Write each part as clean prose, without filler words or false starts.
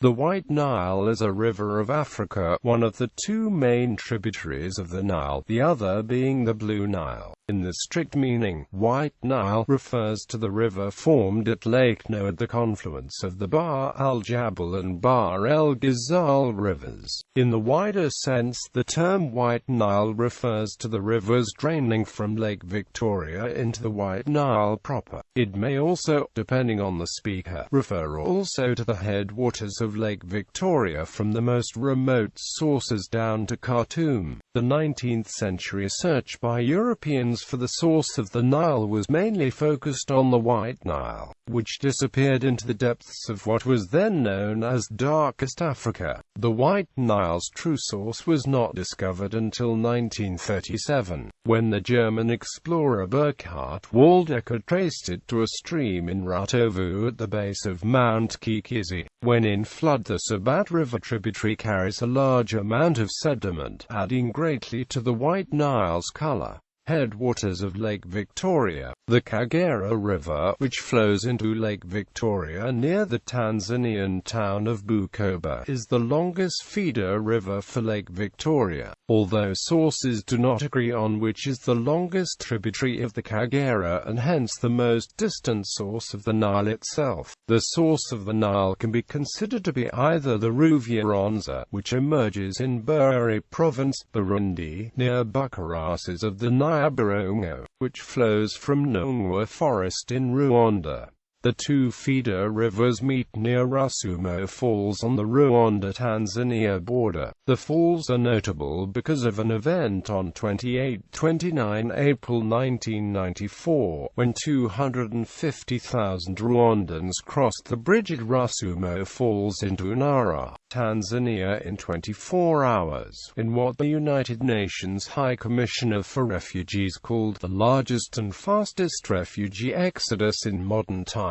The White Nile is a river of Africa, one of the two main tributaries of the Nile, the other being the Blue Nile. In the strict meaning, White Nile refers to the river formed at Lake No at the confluence of the Bahr al-Jabal and Bahr el-Ghazal rivers. In the wider sense, the term White Nile refers to the rivers draining from Lake Victoria into the White Nile proper. It may also, depending on the speaker, refer also to the headwaters of Lake Victoria from the most remote sources down to Khartoum. The 19th century search by Europeans for the source of the Nile was mainly focused on the White Nile, which disappeared into the depths of what was then known as Darkest Africa. The White Nile's true source was not discovered until 1937, when the German explorer Burkhard Waldecker traced it to a stream in Rutovu at the base of Mount Kikizi. When in flood, the Sabat River tributary carries a large amount of sediment, adding greatly to the White Nile's color. Headwaters of Lake Victoria. The Kagera River, which flows into Lake Victoria near the Tanzanian town of Bukoba, is the longest feeder river for Lake Victoria, although sources do not agree on which is the longest tributary of the Kagera and hence the most distant source of the Nile itself. The source of the Nile can be considered to be either the Ruvieronza, which emerges in Buri Province, Burundi, near Bucharasses of the Nyabarongo, which flows from Nongwa Forest in Rwanda. The two feeder rivers meet near Rusumo Falls on the Rwanda-Tanzania border. The falls are notable because of an event on 28-29 April 1994, when 250,000 Rwandans crossed the bridge at Rusumo Falls into Nara, Tanzania in 24 hours, in what the United Nations High Commissioner for Refugees called the largest and fastest refugee exodus in modern times.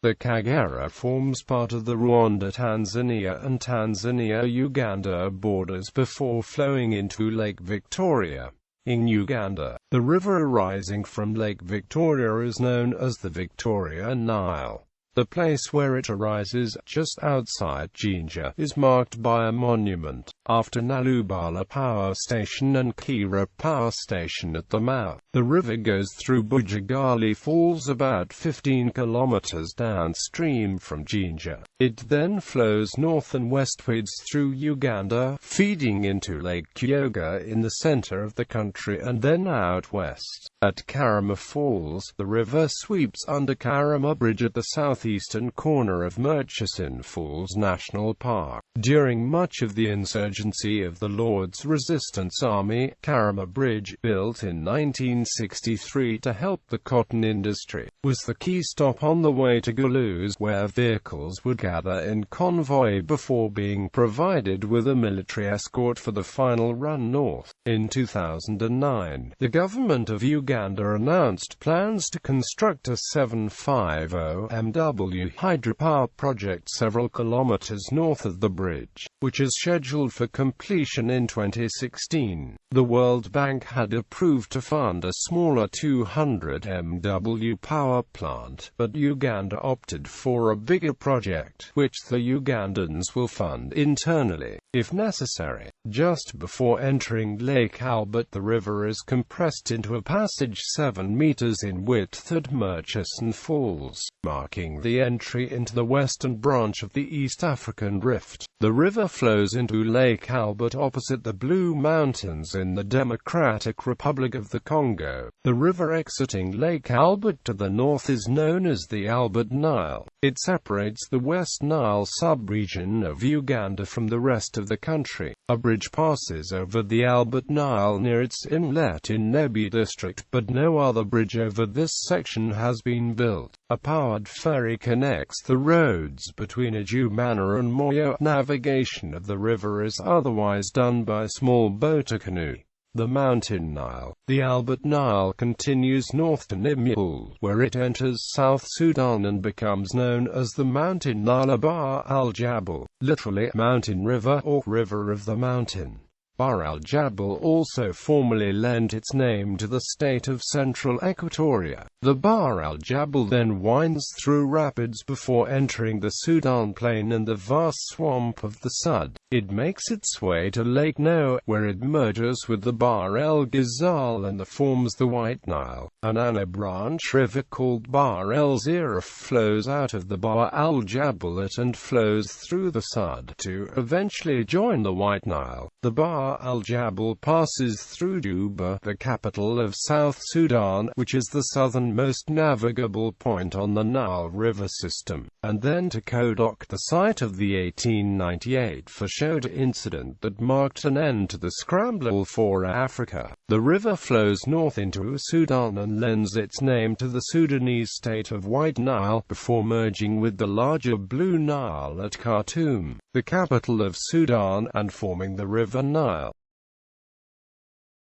The Kagera forms part of the Rwanda-Tanzania and Tanzania-Uganda borders before flowing into Lake Victoria. In Uganda, the river arising from Lake Victoria is known as the Victoria Nile. The place where it arises, just outside Jinja, is marked by a monument, after Nalubala Power Station and Kira Power Station at the mouth. The river goes through Bujagali Falls about 15 kilometers downstream from Jinja. It then flows north and westwards through Uganda, feeding into Lake Kyoga in the center of the country and then out west. At Karama Falls, the river sweeps under Karama Bridge at the southeastern corner of Murchison Falls National Park. During much of the insurgency of the Lord's Resistance Army, Karama Bridge, built in 1963 to help the cotton industry, was the key stop on the way to Guluz, where vehicles would gather in convoy before being provided with a military escort for the final run north. In 2009, the government of Uganda announced plans to construct a 750 MW hydropower project several kilometers north of the bridge, which is scheduled for completion in 2016. The World Bank had approved to fund a smaller 200 MW power plant, but Uganda opted for a bigger project, which the Ugandans will fund internally, if necessary. Just before entering Lake Albert, the river is compressed into a passage 7 meters in width at Murchison Falls, marking the entry into the western branch of the East African Rift. The river flows into Lake Albert opposite the Blue Mountains in the Democratic Republic of the Congo. The river exiting Lake Albert to the north is known as the Albert Nile. It separates the West Nile sub-region of Uganda from the rest of the country. A bridge passes over the Albert Nile near its inlet in Nebi district, but no other bridge over this section has been built. A powered ferry connects the roads between Adjumana and Moyo. Navigation of the river is otherwise done by small boat or canoe. The Mountain Nile. The Albert Nile continues north to Nimule, where it enters South Sudan and becomes known as the Mountain Nile Bahr al-Jabal, literally mountain river or river of the mountain. Bahr al-Jabal also formally lent its name to the state of Central Equatoria. The Bahr al-Jabal then winds through rapids before entering the Sudan plain and the vast swamp of the Sud. It makes its way to Lake Nile, where it merges with the Bahr el-Ghazal and forms the White Nile. An Anna-branch river called Bahr el-Ziraf flows out of the Bahr al-Jabal and flows through the Sud to eventually join the White Nile. The Bahr al-Jabal passes through Juba, the capital of South Sudan, which is the southernmost navigable point on the Nile River system, and then to Kodok, the site of the 1898 Fashoda incident that marked an end to the scramble for Africa. The river flows north into Sudan and lends its name to the Sudanese state of White Nile, before merging with the larger Blue Nile at Khartoum, the capital of Sudan, and forming the River Nile.